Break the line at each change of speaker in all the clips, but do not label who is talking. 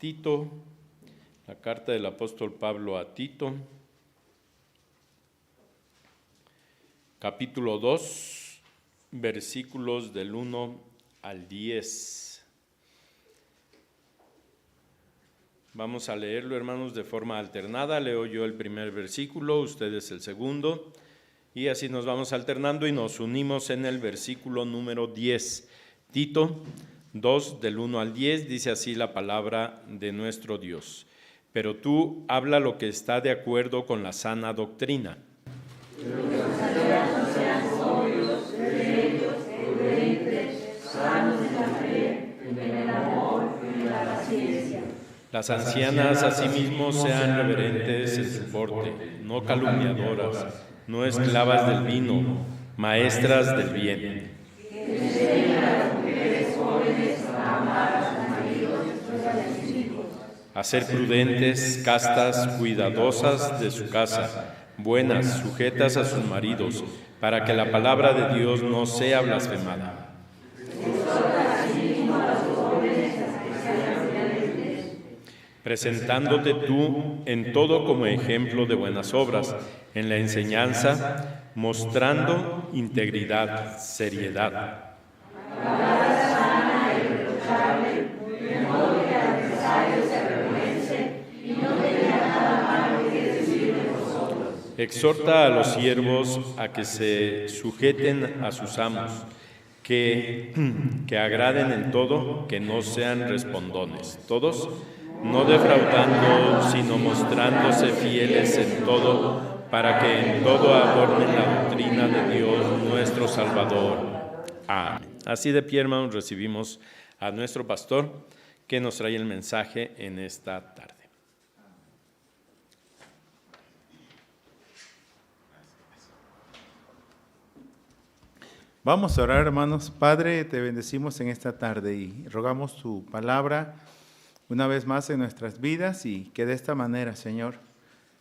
Tito, la carta del apóstol Pablo a Tito, capítulo 2, versículos del 1 al 10. Vamos a leerlo, hermanos, de forma alternada. Leo yo el primer versículo, ustedes el segundo, y así nos vamos alternando y nos unimos en el versículo número 10. Tito 2, del 1 al 10, dice así la palabra de nuestro Dios. Pero tú habla lo que está de acuerdo con la sana doctrina.
Pero los ancianos sean sobrios, serios, prudentes, sanos en la fe, en el amor y en la paciencia.
Las ancianas asimismo sean reverentes en su porte, no calumniadoras, no esclavas del vino, maestras del bien.
Que enseñen a las mujeres jóvenes a amar a sus maridos y a sus hijos.
A ser prudentes, castas, cuidadosas de su casa, buenas, sujetas a sus maridos, para que la palabra de Dios no sea blasfemada. Presentándote tú en todo como ejemplo de buenas obras, en la enseñanza, mostrando integridad, seriedad. Exhorta a los siervos a que se sujeten a sus amos, que agraden en todo, que no sean respondones. Todos, no defraudando, sino mostrándose fieles en todo, para que en todo adornen la doctrina de Dios nuestro Salvador. Amén. Así de pie, hermanos, recibimos a nuestro pastor que nos trae el mensaje en esta tarde.
Vamos a orar, hermanos. Padre, te bendecimos en esta tarde y rogamos tu palabra una vez más en nuestras vidas y que de esta manera, Señor,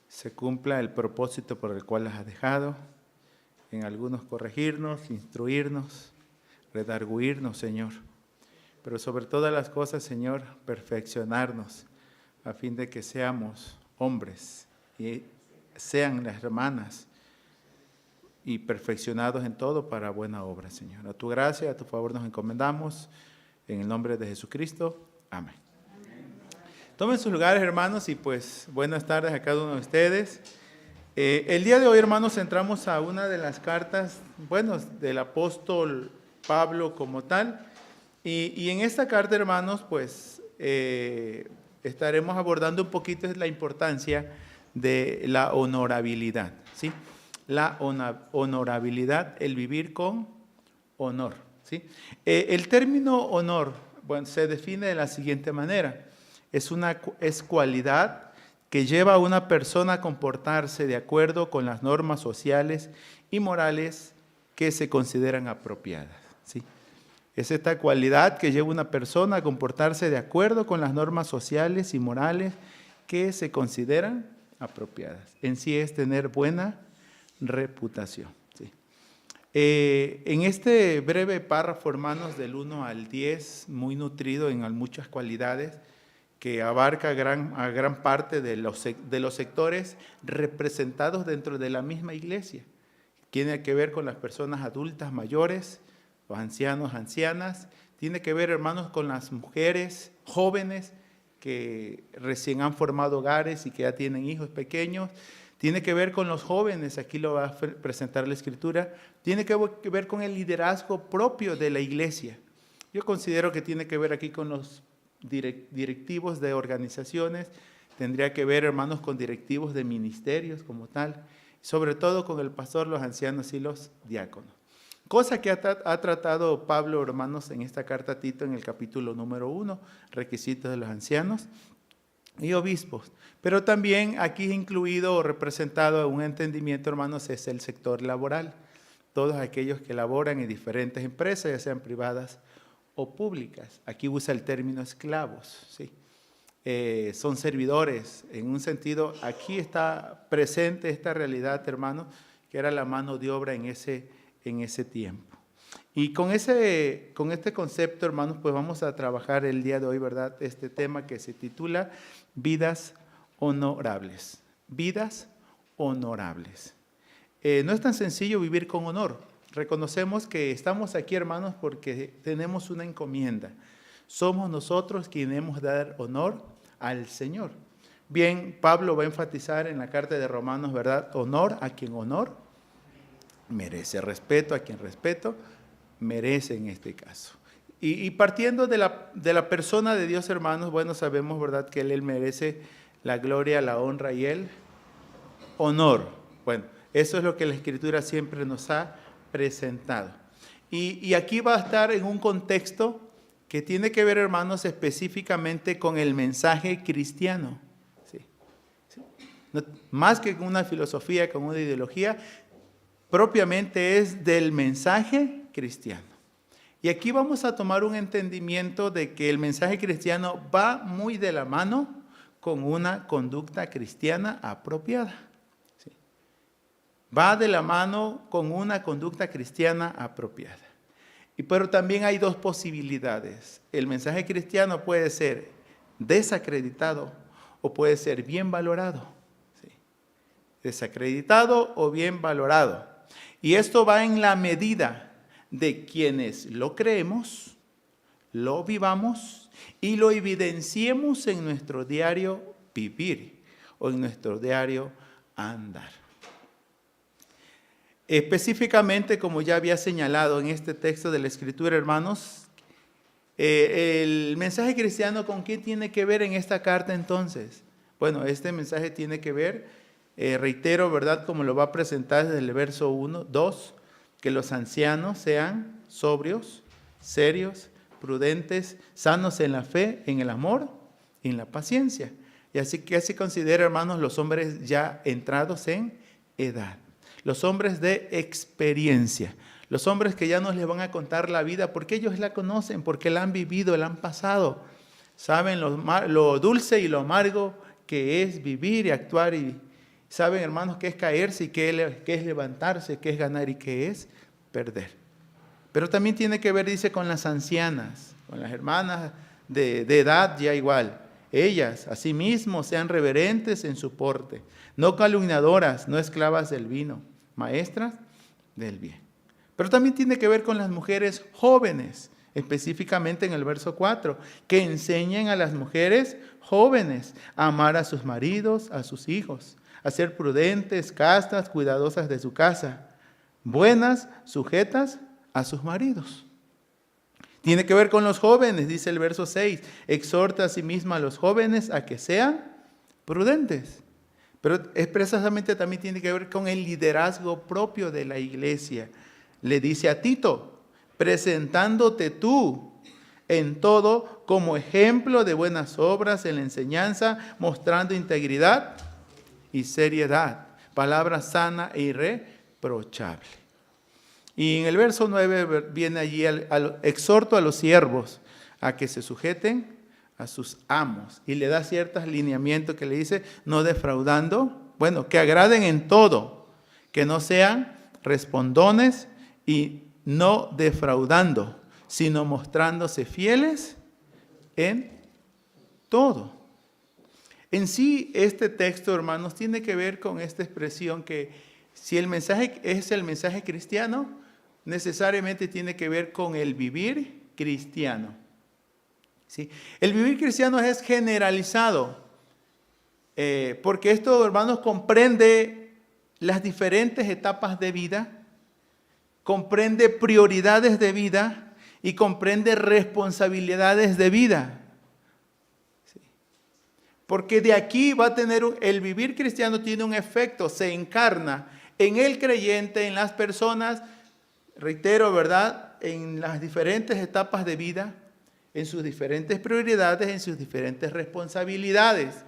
se cumpla el propósito por el cual las has dejado, en algunos corregirnos, instruirnos, redarguirnos, Señor, pero sobre todas las cosas, Señor, perfeccionarnos a fin de que seamos hombres y sean las hermanas y perfeccionados en todo para buena obra, Señor. A tu gracia, a tu favor nos encomendamos, en el nombre de Jesucristo. Amén. Tomen sus lugares, hermanos, y pues buenas tardes a cada uno de ustedes. El día de hoy, hermanos, entramos a una de las cartas, del apóstol Pablo como tal, y en esta carta, hermanos, pues estaremos abordando un poquito la importancia de la honorabilidad, ¿sí? La honorabilidad, el vivir con honor, ¿sí? El término honor, se define de la siguiente manera. Es cualidad que lleva a una persona a comportarse de acuerdo con las normas sociales y morales que se consideran apropiadas, ¿sí? Es esta cualidad que lleva a una persona a comportarse de acuerdo con las normas sociales y morales que se consideran apropiadas. En sí es tener buena reputación, ¿sí? En este breve párrafo, hermanos, del 1 al 10, muy nutrido en muchas cualidades, que abarca a gran parte de los sectores representados dentro de la misma iglesia. Tiene que ver con las personas adultas mayores, los ancianos, ancianas. Tiene que ver, hermanos, con las mujeres jóvenes que recién han formado hogares y que ya tienen hijos pequeños. Tiene que ver con los jóvenes, aquí lo va a presentar la Escritura. Tiene que ver con el liderazgo propio de la iglesia. Yo considero que tiene que ver aquí con los directivos de organizaciones, tendría que ver, hermanos, con directivos de ministerios como tal, sobre todo con el pastor, los ancianos y los diáconos. Cosa que ha tratado Pablo, hermanos, en esta carta a Tito en el capítulo número 1, requisitos de los ancianos y obispos. Pero también aquí incluido o representado un entendimiento, hermanos, es el sector laboral. Todos aquellos que laboran en diferentes empresas, ya sean privadas o públicas. Aquí usa el término esclavos, ¿sí? Son servidores. En un sentido, aquí está presente esta realidad, hermanos, que era la mano de obra en ese tiempo. Y con este concepto, hermanos, pues vamos a trabajar el día de hoy, ¿verdad? Este tema que se titula Vidas honorables. Vidas honorables. No es tan sencillo vivir con honor. Reconocemos que estamos aquí, hermanos, porque tenemos una encomienda. Somos nosotros quienes hemos de dar honor al Señor. Bien, Pablo va a enfatizar en la carta de Romanos, ¿verdad? Honor a quien honor merece, respeto a quien respeto merece en este caso. Y partiendo de la persona de Dios, hermanos, bueno, sabemos, ¿verdad?, que Él merece la gloria, la honra y el honor. Bueno, eso es lo que la Escritura siempre nos ha presentado. Y aquí va a estar en un contexto que tiene que ver, hermanos, específicamente con el mensaje cristiano. ¿Sí? No, más que con una filosofía, con una ideología, propiamente es del mensaje cristiano. Y aquí vamos a tomar un entendimiento de que el mensaje cristiano va muy de la mano con una conducta cristiana apropiada. ¿Sí? Va de la mano con una conducta cristiana apropiada. Pero también hay dos posibilidades. El mensaje cristiano puede ser desacreditado o puede ser bien valorado. ¿Sí? Desacreditado o bien valorado. Y esto va en la medida de quienes lo creemos, lo vivamos y lo evidenciemos en nuestro diario vivir o en nuestro diario andar. Específicamente, como ya había señalado en este texto de la Escritura, hermanos, el mensaje cristiano, ¿con qué tiene que ver en esta carta entonces? Bueno, este mensaje tiene que ver, reitero, ¿verdad?, como lo va a presentar desde el verso 1, 2, que los ancianos sean sobrios, serios, prudentes, sanos en la fe, en el amor y en la paciencia. Y así que se considera, hermanos, los hombres ya entrados en edad. Los hombres de experiencia, los hombres que ya nos les van a contar la vida porque ellos la conocen, porque la han vivido, la han pasado. Saben lo dulce y lo amargo que es vivir y actuar, y saben, hermanos, qué es caerse y qué es levantarse, qué es ganar y qué es perder. Pero también tiene que ver, dice, con las ancianas, con las hermanas de edad ya igual. Ellas, asimismo, sean reverentes en su porte, no calumniadoras, no esclavas del vino, maestras del bien. Pero también tiene que ver con las mujeres jóvenes, específicamente en el verso 4, que enseñen a las mujeres jóvenes a amar a sus maridos, a sus hijos, a ser prudentes, castas, cuidadosas de su casa, buenas, sujetas a sus maridos. Tiene que ver con los jóvenes, dice el verso 6, exhorta a sí misma a los jóvenes a que sean prudentes. Pero expresamente también tiene que ver con el liderazgo propio de la iglesia. Le dice a Tito, presentándote tú en todo como ejemplo de buenas obras en la enseñanza, mostrando integridad y seriedad, palabra sana e irreprochable. Y en el verso 9 viene allí exhorto a los siervos a que se sujeten a sus amos, y le da ciertos lineamientos que le dice, no defraudando, bueno, que agraden en todo, que no sean respondones y no defraudando, sino mostrándose fieles en todo. En sí, este texto, hermanos, tiene que ver con esta expresión que si el mensaje es el mensaje cristiano, necesariamente tiene que ver con el vivir cristiano. ¿Sí? El vivir cristiano es generalizado, porque esto, hermanos, comprende las diferentes etapas de vida, comprende prioridades de vida y comprende responsabilidades de vida. ¿Sí? Porque de aquí va a tener, el vivir cristiano tiene un efecto, se encarna en el creyente, en las personas, reitero, ¿verdad?, en las diferentes etapas de vida, en sus diferentes prioridades, en sus diferentes responsabilidades,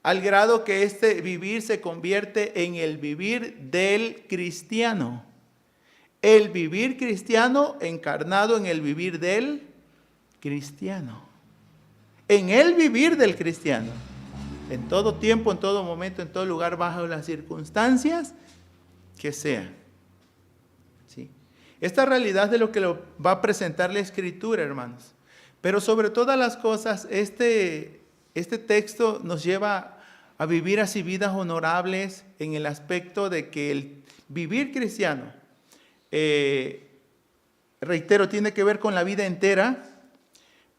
al grado que este vivir se convierte en el vivir del cristiano. El vivir cristiano encarnado en el vivir del cristiano. En el vivir del cristiano. En todo tiempo, en todo momento, en todo lugar, bajo las circunstancias que sean. ¿Sí? Esta realidad es de lo que va a presentar la Escritura, hermanos. Pero sobre todas las cosas, este texto nos lleva a vivir así vidas honorables en el aspecto de que el vivir cristiano, reitero, tiene que ver con la vida entera,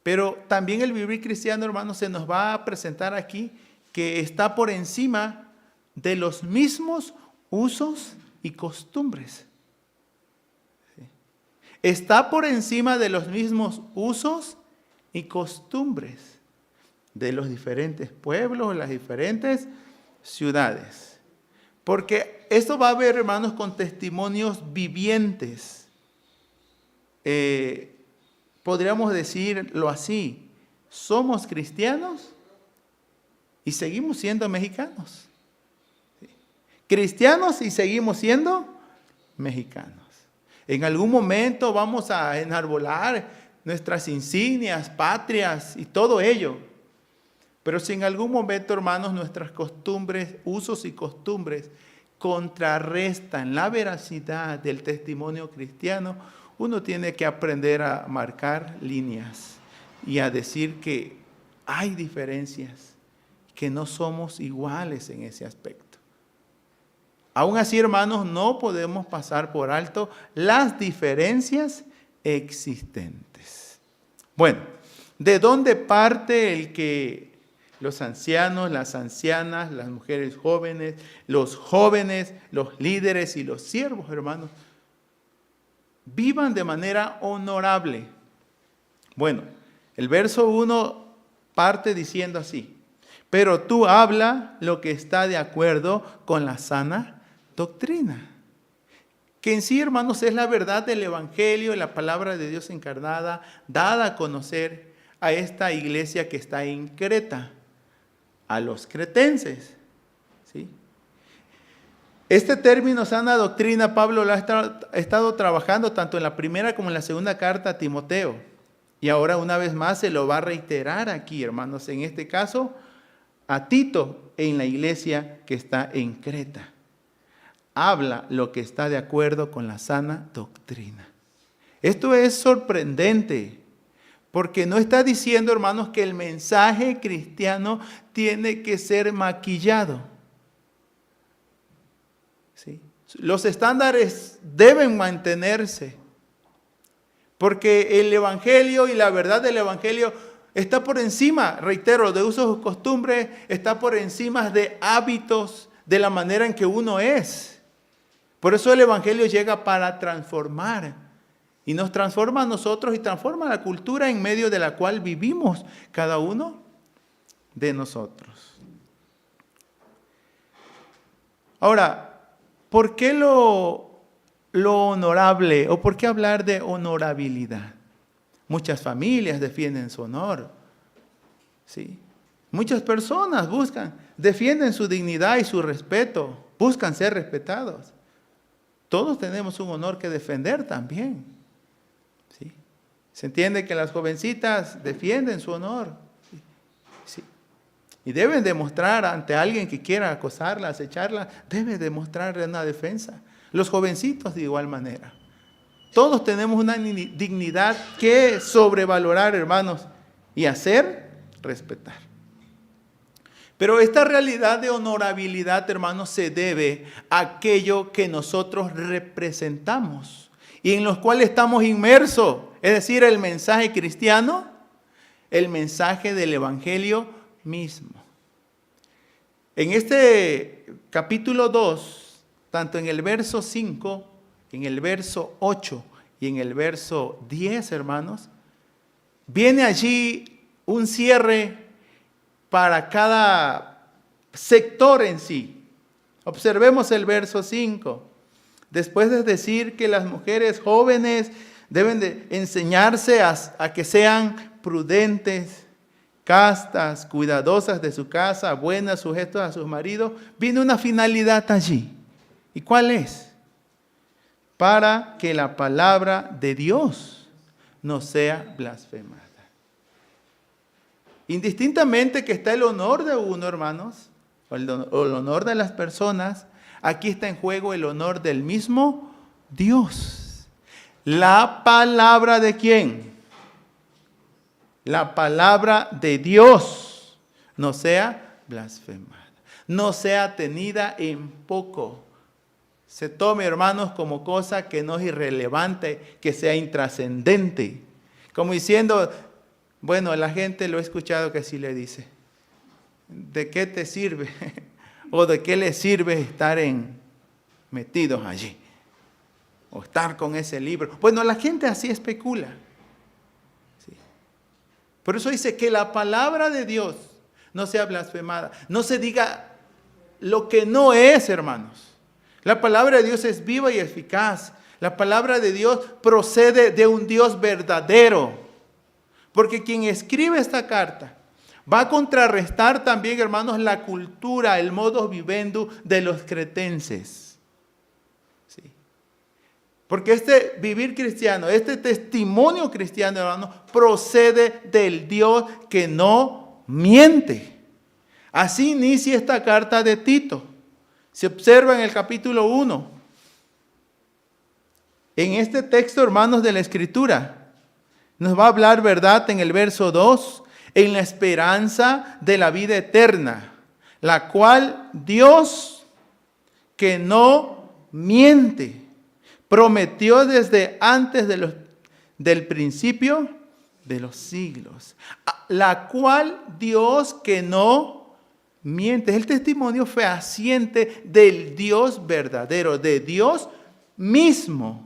pero también el vivir cristiano, hermanos, se nos va a presentar aquí que está por encima de los mismos usos y costumbres. Está por encima de los mismos usos y costumbres de los diferentes pueblos, las diferentes ciudades. Porque esto va a haber, hermanos, con testimonios vivientes. Podríamos decirlo así, somos cristianos y seguimos siendo mexicanos. Cristianos y seguimos siendo mexicanos. En algún momento vamos a enarbolar nuestras insignias, patrias y todo ello. Pero si en algún momento, hermanos, nuestras costumbres, usos y costumbres contrarrestan la veracidad del testimonio cristiano, uno tiene que aprender a marcar líneas y a decir que hay diferencias, que no somos iguales en ese aspecto. Aún así, hermanos, no podemos pasar por alto las diferencias existentes. Bueno, ¿de dónde parte el que los ancianos, las ancianas, las mujeres jóvenes, los líderes y los siervos, hermanos, vivan de manera honorable? Bueno, el verso 1 parte diciendo así: pero tú habla lo que está de acuerdo con la sana doctrina. Que en sí, hermanos, es la verdad del Evangelio, la palabra de Dios encarnada, dada a conocer a esta iglesia que está en Creta, a los cretenses. ¿Sí? Este término sana doctrina, Pablo lo ha estado trabajando tanto en la primera como en la segunda carta a Timoteo. Y ahora una vez más se lo va a reiterar aquí, hermanos, en este caso a Tito en la iglesia que está en Creta. Habla lo que está de acuerdo con la sana doctrina. Esto es sorprendente, porque no está diciendo, hermanos, que el mensaje cristiano tiene que ser maquillado. ¿Sí? Los estándares deben mantenerse, porque el Evangelio y la verdad del Evangelio está por encima, reitero, de usos y costumbres, está por encima de hábitos, de la manera en que uno es. Por eso el Evangelio llega para transformar, y nos transforma a nosotros y transforma la cultura en medio de la cual vivimos cada uno de nosotros. Ahora, ¿por qué lo honorable o por qué hablar de honorabilidad? Muchas familias defienden su honor. ¿Sí? Muchas personas defienden su dignidad y su respeto, buscan ser respetados. Todos tenemos un honor que defender también. ¿Sí? Se entiende que las jovencitas defienden su honor. ¿Sí? Y deben demostrar ante alguien que quiera acosarla, acecharla, debe demostrarle una defensa. Los jovencitos de igual manera. Todos tenemos una dignidad que sobrevalorar, hermanos, y hacer respetar. Pero esta realidad de honorabilidad, hermanos, se debe a aquello que nosotros representamos y en los cuales estamos inmersos. Es decir, el mensaje cristiano, el mensaje del Evangelio mismo. En este capítulo 2, tanto en el verso 5, en el verso 8 y en el verso 10, hermanos, viene allí un cierre para cada sector en sí. Observemos el verso 5. Después de decir que las mujeres jóvenes deben de enseñarse a que sean prudentes, castas, cuidadosas de su casa, buenas, sujetas a sus maridos, viene una finalidad allí. ¿Y cuál es? Para que la palabra de Dios no sea blasfemada. Indistintamente que está el honor de uno, hermanos, o el honor de las personas, aquí está en juego el honor del mismo Dios. la palabra ¿de quién? La palabra de Dios no sea blasfemada, no sea tenida en poco. Se tome, hermanos, como cosa que no es irrelevante, que sea intrascendente. Como diciendo, bueno, la gente lo he escuchado que así le dice. ¿De qué te sirve? ¿O de qué le sirve estar metidos allí? O estar con ese libro. Bueno, la gente así especula. Sí. Por eso dice que la palabra de Dios no sea blasfemada. No se diga lo que no es, hermanos. La palabra de Dios es viva y eficaz. La palabra de Dios procede de un Dios verdadero. Porque quien escribe esta carta va a contrarrestar también, hermanos, la cultura, el modus vivendi de los cretenses. Sí. Porque este vivir cristiano, este testimonio cristiano, hermanos, procede del Dios que no miente. Así inicia esta carta de Tito. Se observa en el capítulo 1. En este texto, hermanos, de la Escritura, nos va a hablar, ¿verdad?, en el verso 2, en la esperanza de la vida eterna, la cual Dios, que no miente, prometió desde antes del principio de los siglos. La cual Dios, que no miente, es el testimonio fehaciente del Dios verdadero, de Dios mismo.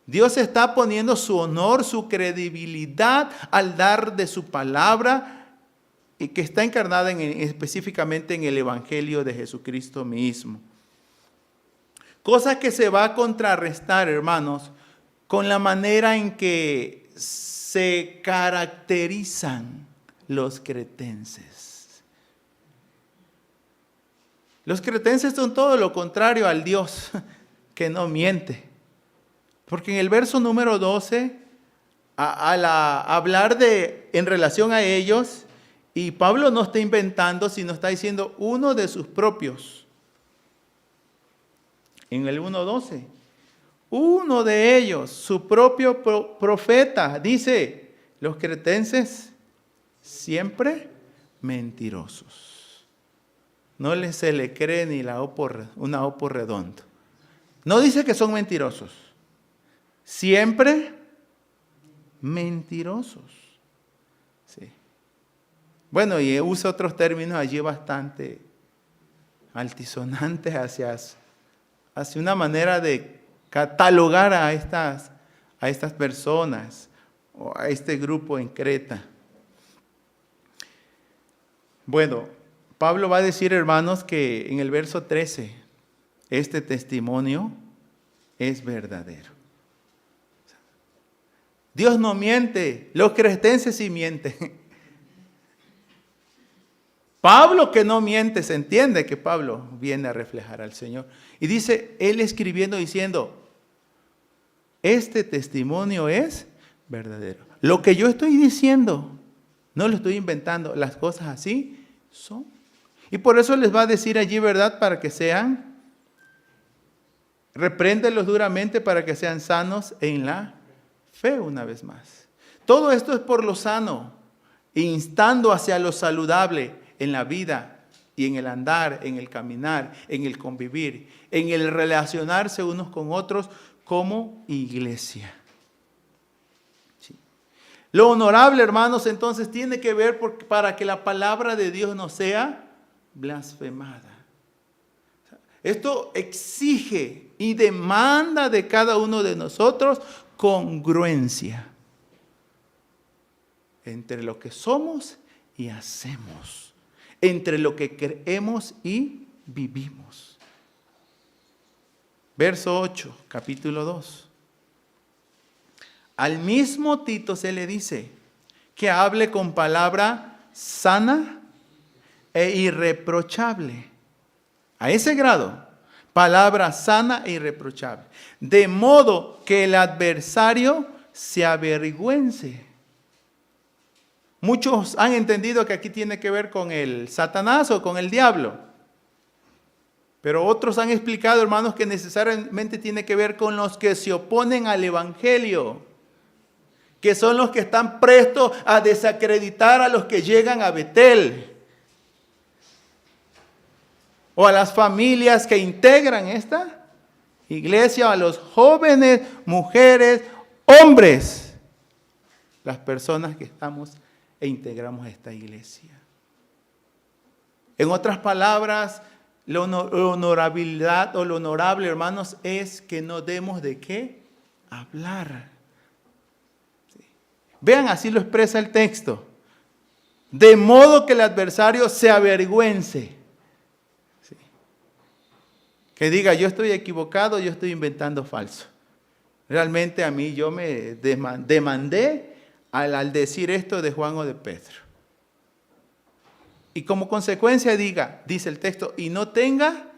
Dios está poniendo su honor, su credibilidad al dar de su palabra, y que está encarnada específicamente en el Evangelio de Jesucristo mismo. Cosa que se va a contrarrestar, hermanos, con la manera en que se caracterizan los cretenses. Los cretenses son todo lo contrario al Dios que no miente. Porque en el verso número 12, al hablar en relación a ellos, y Pablo no está inventando, sino está diciendo uno de sus propios. En el 1:12, uno de ellos, su propio profeta, dice, los cretenses siempre mentirosos. No se le cree ni una opo redondo. No dice que son mentirosos. Siempre mentirosos. Sí. Bueno, y usa otros términos allí bastante altisonantes hacia una manera de catalogar a estas personas o a este grupo en Creta. Bueno, Pablo va a decir, hermanos, que en el verso 13, este testimonio es verdadero. Dios no miente, los cretenses sí mienten. Pablo que no miente, se entiende que Pablo viene a reflejar al Señor. Y dice, él escribiendo diciendo, este testimonio es verdadero. Lo que yo estoy diciendo, no lo estoy inventando, las cosas así son. Y por eso les va a decir allí, ¿verdad? Para que sean, repréndelos duramente para que sean sanos en la fe una vez más. Todo esto es por lo sano, instando hacia lo saludable en la vida y en el andar, en el caminar, en el convivir, en el relacionarse unos con otros como iglesia. Sí. Lo honorable, hermanos, entonces tiene que ver para que la palabra de Dios no sea blasfemada. Esto exige y demanda de cada uno de nosotros congruencia entre lo que somos y hacemos, entre lo que creemos y vivimos. Verso 8, capítulo 2. Al mismo Tito se le dice que hable con palabra sana e irreprochable. A ese grado, palabra sana e irreprochable. De modo que el adversario se avergüence. Muchos han entendido que aquí tiene que ver con el Satanás o con el diablo. Pero otros han explicado, hermanos, que necesariamente tiene que ver con los que se oponen al Evangelio, que son los que están prestos a desacreditar a los que llegan a Betel, o a las familias que integran esta iglesia, a los jóvenes, mujeres, hombres, las personas que estamos e integramos esta iglesia. En otras palabras, la honorabilidad o lo honorable, hermanos, es que no demos de qué hablar. Sí. Vean, así lo expresa el texto. De modo que el adversario se avergüence. Sí. Que diga, yo estoy equivocado, yo estoy inventando falso. Realmente a mí yo me demandé al decir esto de Juan o de Pedro. Y como consecuencia dice el texto, y no tenga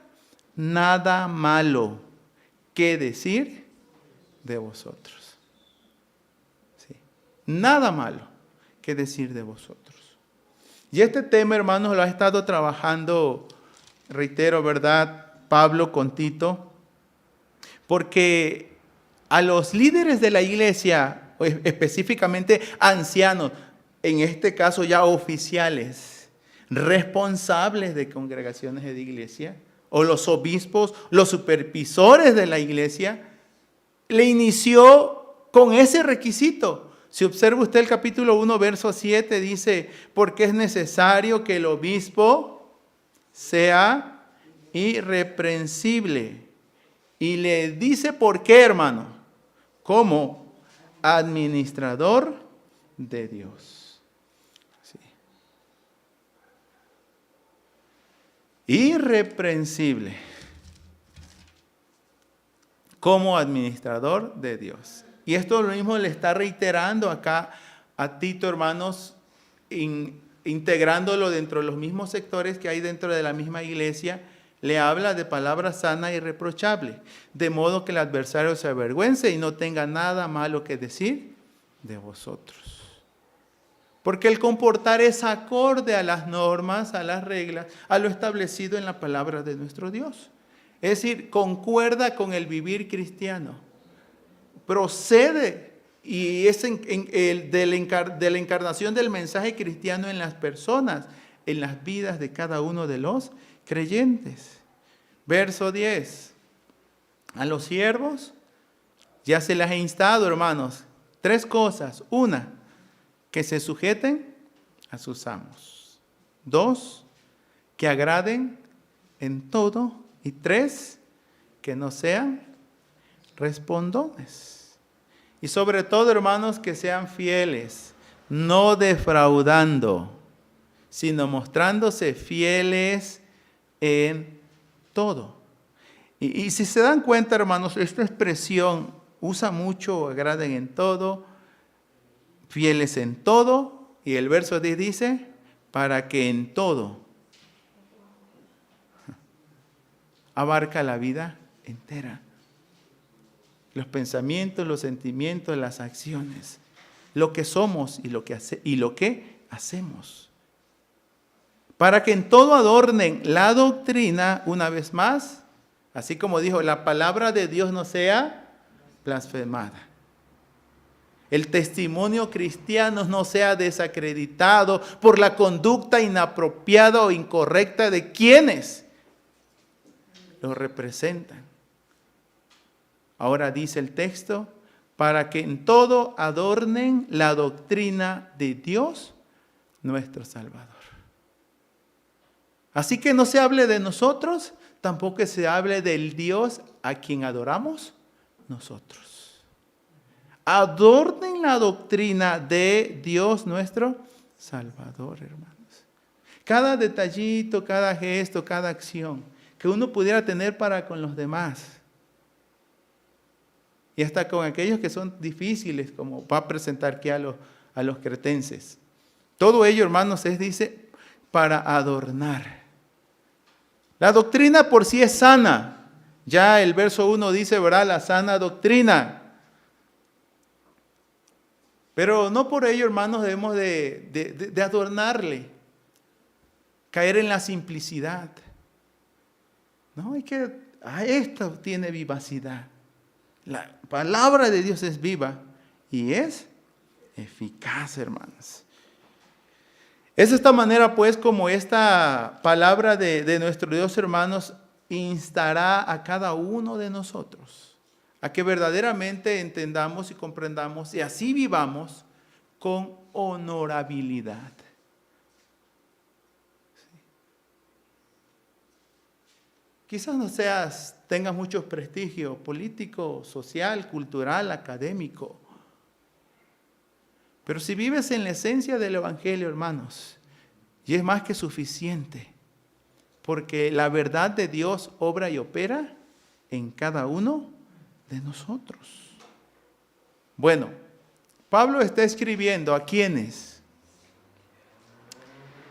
nada malo que decir de vosotros. Sí. Nada malo que decir de vosotros. Y este tema, hermanos, lo ha estado trabajando, reitero, ¿verdad?, Pablo con Tito, porque a los líderes de la iglesia, específicamente ancianos, en este caso ya oficiales, responsables de congregaciones de iglesia, o los obispos, los supervisores de la iglesia, le inició con ese requisito. Si observa usted el capítulo 1, verso 7, dice, porque es necesario que el obispo sea irreprensible. Y le dice por qué, hermano, como administrador de Dios. Irreprensible como administrador de Dios. Y esto lo mismo le está reiterando acá a Tito, hermanos, integrándolo dentro de los mismos sectores que hay dentro de la misma iglesia. Le habla de palabra sana y irreprochable, de modo que el adversario se avergüence y no tenga nada malo que decir de vosotros. Porque el comportar es acorde a las normas, a las reglas, a lo establecido en la palabra de nuestro Dios. Es decir, concuerda con el vivir cristiano. Procede y es de la encarnación del mensaje cristiano en las personas, en las vidas de cada uno de los creyentes. Verso 10. A los siervos ya se les ha instado, hermanos, 3 cosas. 1, que se sujeten a sus amos. 2, que agraden en todo. Y 3, que no sean respondones. Y sobre todo, hermanos, que sean fieles, no defraudando, sino mostrándose fieles en todo. Y si se dan cuenta, hermanos, esta expresión usa mucho, agraden en todo, fieles en todo, y el verso 10 dice, para que en todo abarca la vida entera. Los pensamientos, los sentimientos, las acciones, lo que somos y lo que hacemos. Para que en todo adornen la doctrina, una vez más, así como dijo, la palabra de Dios no sea blasfemada. El testimonio cristiano no sea desacreditado por la conducta inapropiada o incorrecta de quienes lo representan. Ahora dice el texto, para que en todo adornen la doctrina de Dios, nuestro Salvador. Así que no se hable de nosotros, tampoco se hable del Dios a quien adoramos nosotros. Adornen la doctrina de Dios, nuestro Salvador, hermanos. Cada detallito, cada gesto, cada acción que uno pudiera tener para con los demás. Y hasta con aquellos que son difíciles, como va a presentar aquí a los cretenses. Todo ello, hermanos, dice, para adornar. La doctrina por sí es sana. Ya el verso 1 dice, ¿verdad? La sana doctrina. Pero no por ello, hermanos, debemos de adornarle. Caer en la simplicidad. No, es que esto tiene vivacidad. La palabra de Dios es viva y es eficaz, hermanos. Es de esta manera, pues, como esta palabra de nuestro Dios, hermanos, instará a cada uno de nosotros a que verdaderamente entendamos y comprendamos y así vivamos con honorabilidad. Sí. Quizás no tengas mucho prestigio político, social, cultural, académico. Pero si vives en la esencia del Evangelio, hermanos, y es más que suficiente, porque la verdad de Dios obra y opera en cada uno de nosotros. Bueno, Pablo está escribiendo ¿a quiénes?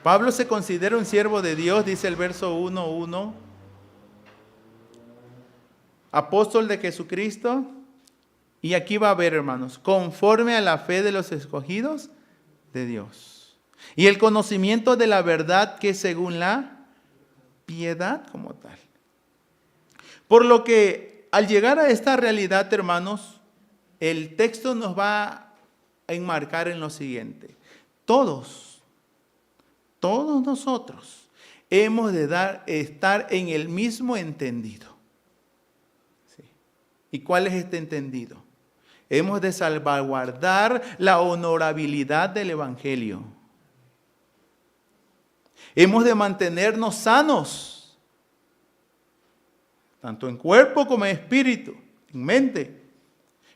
Pablo se considera un siervo de Dios, dice el verso 1:1. Apóstol de Jesucristo. Y aquí va a ver, hermanos, conforme a la fe de los escogidos de Dios. Y el conocimiento de la verdad que es según la piedad como tal. Por lo que al llegar a esta realidad, hermanos, el texto nos va a enmarcar en lo siguiente. Todos nosotros hemos de estar en el mismo entendido. ¿Sí? ¿Y cuál es este entendido? Hemos de salvaguardar la honorabilidad del Evangelio. Hemos de mantenernos sanos, tanto en cuerpo como en espíritu, en mente.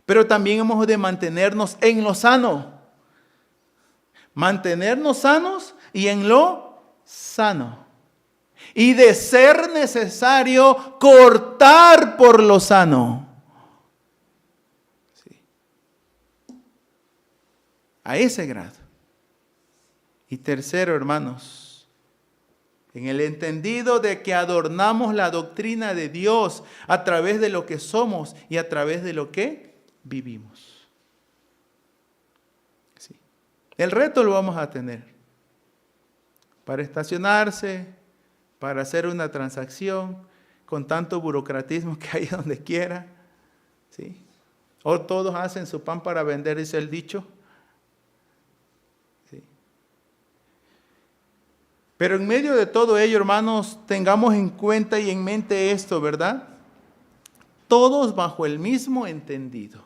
Pero también hemos de mantenernos en lo sano. Mantenernos sanos y en lo sano. Y de ser necesario, cortar por lo sano. A ese grado. Y tercero, hermanos, en el entendido de que adornamos la doctrina de Dios a través de lo que somos y a través de lo que vivimos. Sí. El reto lo vamos a tener. Para estacionarse, para hacer una transacción, con tanto burocratismo que hay donde quiera. ¿Sí? O todos hacen su pan para vender, dice el dicho. Pero en medio de todo ello, hermanos, tengamos en cuenta y en mente esto, ¿verdad? Todos bajo el mismo entendido.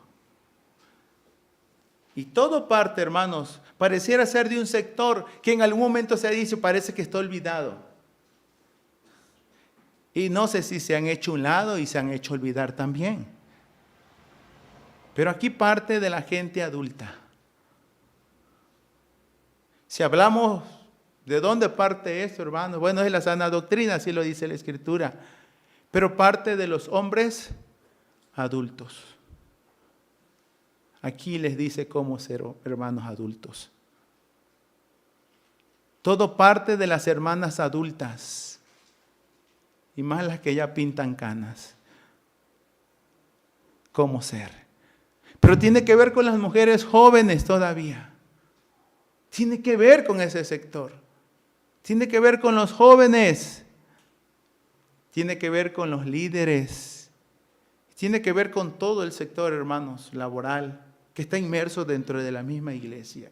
Y todo parte, hermanos, pareciera ser de un sector que en algún momento se ha dicho, parece que está olvidado. Y no sé si se han hecho un lado y se han hecho olvidar también. Pero aquí parte de la gente adulta. Si hablamos... ¿De dónde parte esto, hermanos? Bueno, es la sana doctrina, así lo dice la Escritura. Pero parte de los hombres adultos. Aquí les dice cómo ser hermanos adultos. Todo parte de las hermanas adultas. Y más las que ya pintan canas. Cómo ser. Pero tiene que ver con las mujeres jóvenes todavía. Tiene que ver con ese sector. Tiene que ver con los jóvenes, tiene que ver con los líderes, tiene que ver con todo el sector, hermanos, laboral, que está inmerso dentro de la misma iglesia.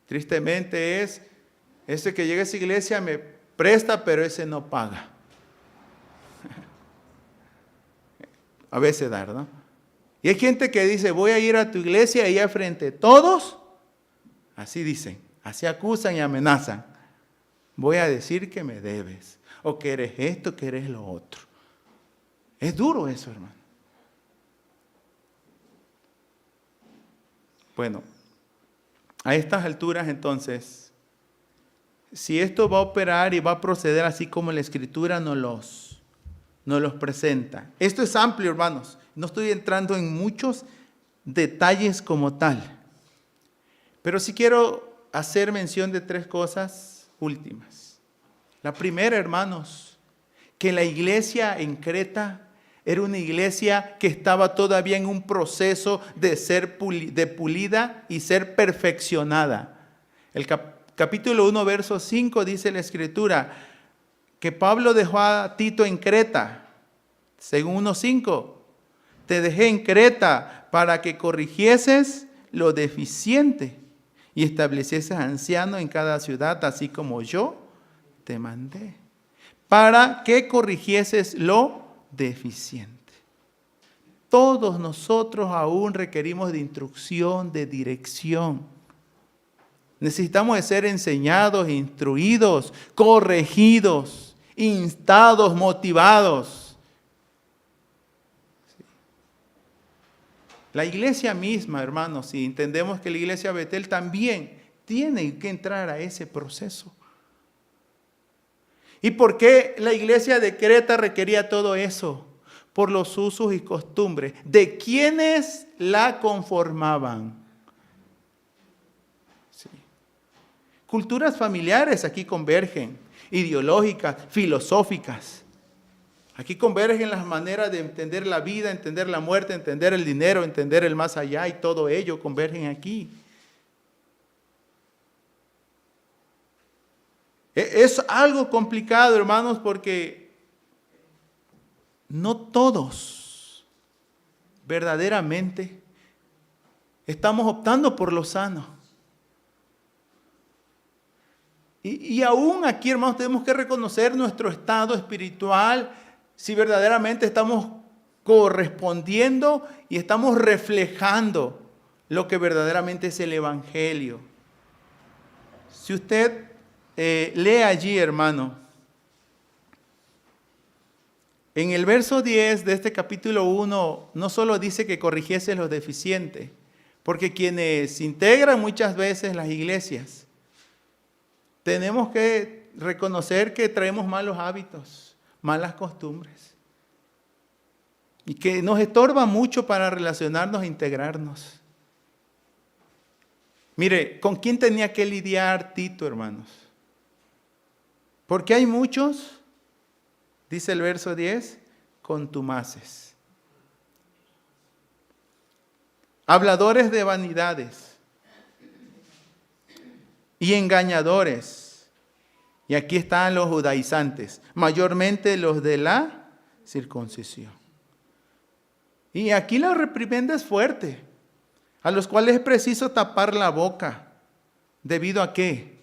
Tristemente es, ese que llega a esa iglesia me presta, pero ese no paga. A veces da, ¿no? Y hay gente que dice, voy a ir a tu iglesia y allá frente a todos, así dicen. Así acusan y amenazan. Voy a decir que me debes. O que eres esto, que eres lo otro. Es duro eso, hermano. Bueno, a estas alturas entonces, si esto va a operar y va a proceder así como la Escritura nos los presenta. Esto es amplio, hermanos. No estoy entrando en muchos detalles como tal. Pero sí quiero hacer mención de 3 cosas últimas. La primera, hermanos, que la iglesia en Creta era una iglesia que estaba todavía en un proceso de ser pulida y ser perfeccionada. El capítulo 1, verso 5 dice la Escritura que Pablo dejó a Tito en Creta, según 1:5. Te dejé en Creta para que corrigieses lo deficiente y establecieses ancianos en cada ciudad, así como yo te mandé, para que corrigieses lo deficiente. Todos nosotros aún requerimos de instrucción, de dirección. Necesitamos de ser enseñados, instruidos, corregidos, instados, motivados. La iglesia misma, hermanos, si entendemos que la iglesia Betel también tiene que entrar a ese proceso. ¿Y por qué la iglesia de Creta requería todo eso? Por los usos y costumbres de quienes la conformaban. Sí. Culturas familiares aquí convergen, ideológicas, filosóficas. Aquí convergen las maneras de entender la vida, entender la muerte, entender el dinero, entender el más allá, y todo ello convergen aquí. Es algo complicado, hermanos, porque no todos verdaderamente estamos optando por lo sano. Y aún aquí, hermanos, tenemos que reconocer nuestro estado espiritual, si verdaderamente estamos correspondiendo y estamos reflejando lo que verdaderamente es el Evangelio. Si usted lee allí, hermano, en el verso 10 de este capítulo 1, no solo dice que corrigiese los deficientes, porque quienes integran muchas veces las iglesias, tenemos que reconocer que traemos malos hábitos, malas costumbres, y que nos estorba mucho para relacionarnos e integrarnos. Mire, ¿con quién tenía que lidiar Tito, hermanos? Porque hay muchos, dice el verso 10, contumaces, habladores de vanidades y engañadores. Y aquí están los judaizantes, mayormente los de la circuncisión. Y aquí la reprimenda es fuerte, a los cuales es preciso tapar la boca. ¿Debido a qué?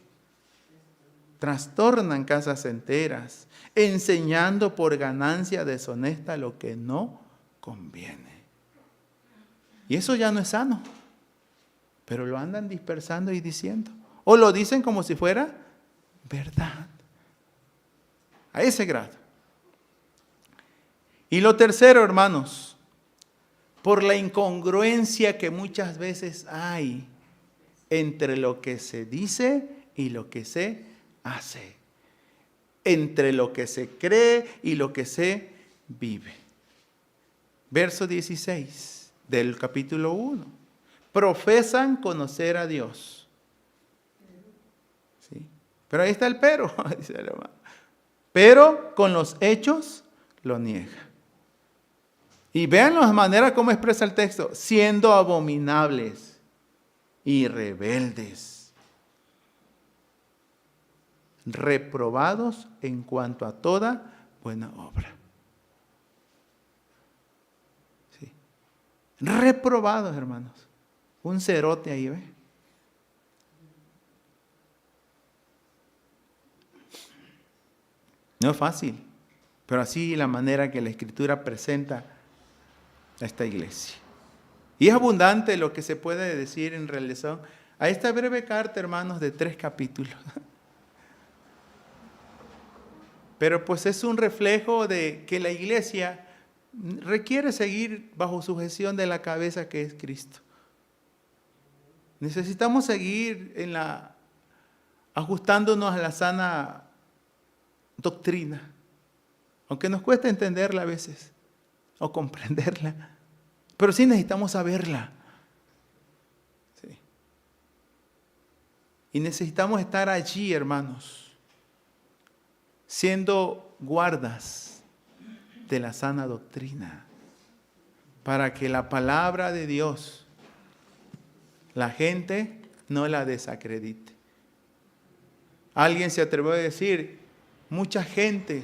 Trastornan casas enteras, enseñando por ganancia deshonesta lo que no conviene. Y eso ya no es sano, pero lo andan dispersando y diciendo. O lo dicen como si fuera verdad. A ese grado. Y lo tercero, hermanos, por la incongruencia que muchas veces hay entre lo que se dice y lo que se hace, entre lo que se cree y lo que se vive. Verso 16 del capítulo 1. Profesan conocer a Dios. ¿Sí? Pero ahí está el pero, dice el hermano. Pero con los hechos lo niega. Y vean la manera como expresa el texto. Siendo abominables y rebeldes, reprobados en cuanto a toda buena obra. ¿Sí? Reprobados, hermanos. Un cerote ahí, ¿ve? No es fácil, pero así la manera que la Escritura presenta a esta iglesia. Y es abundante lo que se puede decir en relación a esta breve carta, hermanos, de 3 capítulos. Pero pues es un reflejo de que la iglesia requiere seguir bajo sujeción de la cabeza que es Cristo. Necesitamos seguir ajustándonos a la sana doctrina, aunque nos cuesta entenderla a veces o comprenderla, pero sí necesitamos saberla. Sí. Y necesitamos estar allí, hermanos, siendo guardas de la sana doctrina, para que la palabra de Dios, la gente no la desacredite. Alguien se atrevió a decir, mucha gente,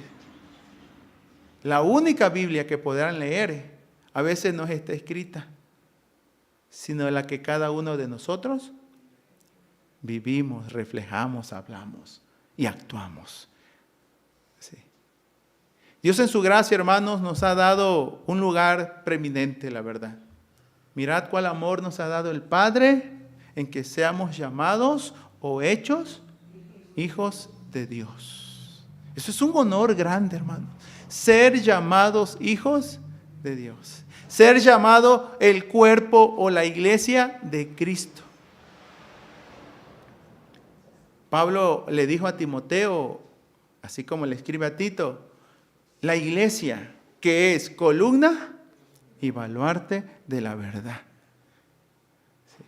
la única Biblia que podrán leer, a veces no está escrita, sino la que cada uno de nosotros vivimos, reflejamos, hablamos y actuamos. Sí. Dios en su gracia, hermanos, nos ha dado un lugar preeminente, la verdad. Mirad cuál amor nos ha dado el Padre en que seamos llamados o hechos hijos de Dios. Eso es un honor grande, hermanos. Ser llamados hijos de Dios. Ser llamado el cuerpo o la iglesia de Cristo. Pablo le dijo a Timoteo, así como le escribe a Tito, la iglesia que es columna y baluarte de la verdad. Sí.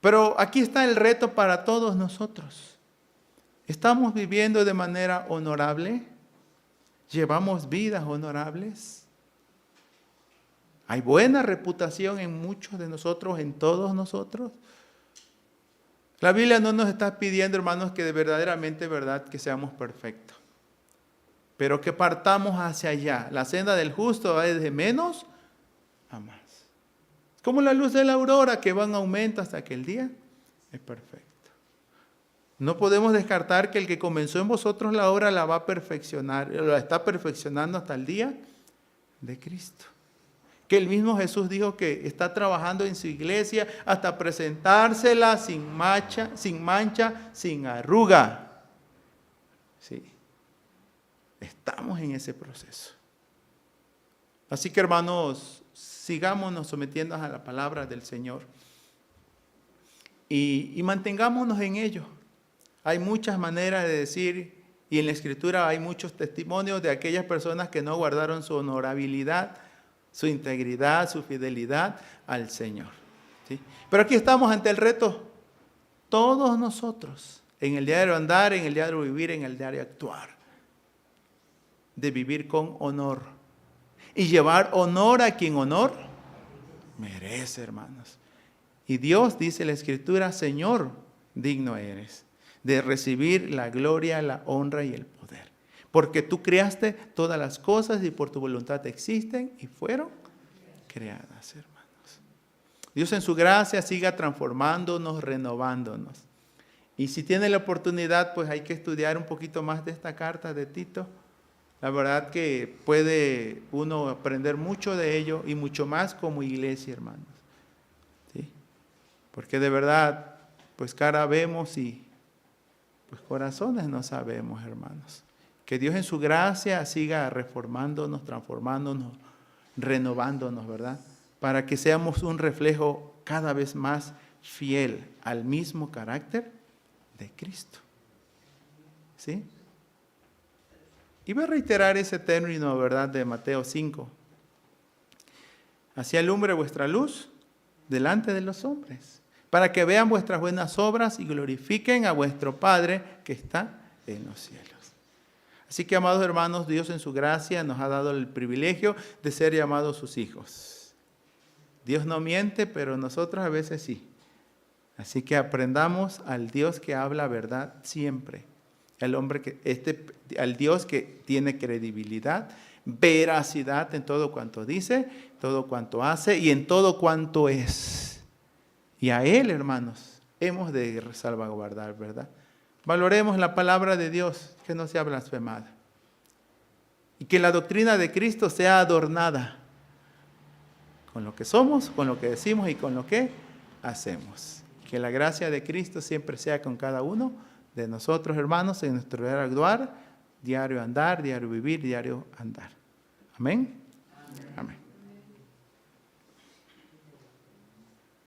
Pero aquí está el reto para todos nosotros. ¿Estamos viviendo de manera honorable? ¿Llevamos vidas honorables? ¿Hay buena reputación en muchos de nosotros, en todos nosotros? La Biblia no nos está pidiendo, hermanos, que de verdaderamente, verdad, que seamos perfectos. Pero que partamos hacia allá. La senda del justo va desde menos a más. Es como la luz de la aurora que va en aumento hasta que el día es perfecto. No podemos descartar que el que comenzó en vosotros la obra la va a perfeccionar, la está perfeccionando hasta el día de Cristo. Que el mismo Jesús dijo que está trabajando en su iglesia hasta presentársela sin mancha, sin arruga. Sí. Estamos en ese proceso. Así que, hermanos, sigámonos sometiéndonos a la palabra del Señor y mantengámonos en ello. Hay muchas maneras de decir, y en la Escritura hay muchos testimonios de aquellas personas que no guardaron su honorabilidad, su integridad, su fidelidad al Señor. ¿Sí? Pero aquí estamos ante el reto, todos nosotros, en el diario andar, en el diario vivir, en el diario actuar, de vivir con honor y llevar honor a quien honor merece, hermanos. Y Dios, dice la Escritura, Señor, digno eres de recibir la gloria, la honra y el poder. Porque tú creaste todas las cosas y por tu voluntad existen y fueron creadas, hermanos. Dios en su gracia siga transformándonos, renovándonos. Y si tiene la oportunidad, pues hay que estudiar un poquito más de esta carta de Tito. La verdad que puede uno aprender mucho de ello y mucho más como iglesia, hermanos. ¿Sí? Porque de verdad, pues cara vemos y pues corazones no sabemos, hermanos. Que Dios en su gracia siga reformándonos, transformándonos, renovándonos, ¿verdad? Para que seamos un reflejo cada vez más fiel al mismo carácter de Cristo. ¿Sí? Y voy a reiterar ese término, ¿verdad?, de Mateo 5. Así alumbre vuestra luz delante de los hombres, para que vean vuestras buenas obras y glorifiquen a vuestro Padre que está en los cielos. Así que, amados hermanos, Dios en su gracia nos ha dado el privilegio de ser llamados sus hijos. Dios no miente, pero nosotros a veces sí. Así que aprendamos al Dios que habla verdad siempre. Al Dios que tiene credibilidad, veracidad en todo cuanto dice, todo cuanto hace y en todo cuanto es. Y a Él, hermanos, hemos de salvaguardar, ¿verdad? Valoremos la palabra de Dios, que no sea blasfemada. Y que la doctrina de Cristo sea adornada con lo que somos, con lo que decimos y con lo que hacemos. Que la gracia de Cristo siempre sea con cada uno de nosotros, hermanos, en nuestro diario actuar, diario andar, diario vivir, diario andar. Amén. Amén.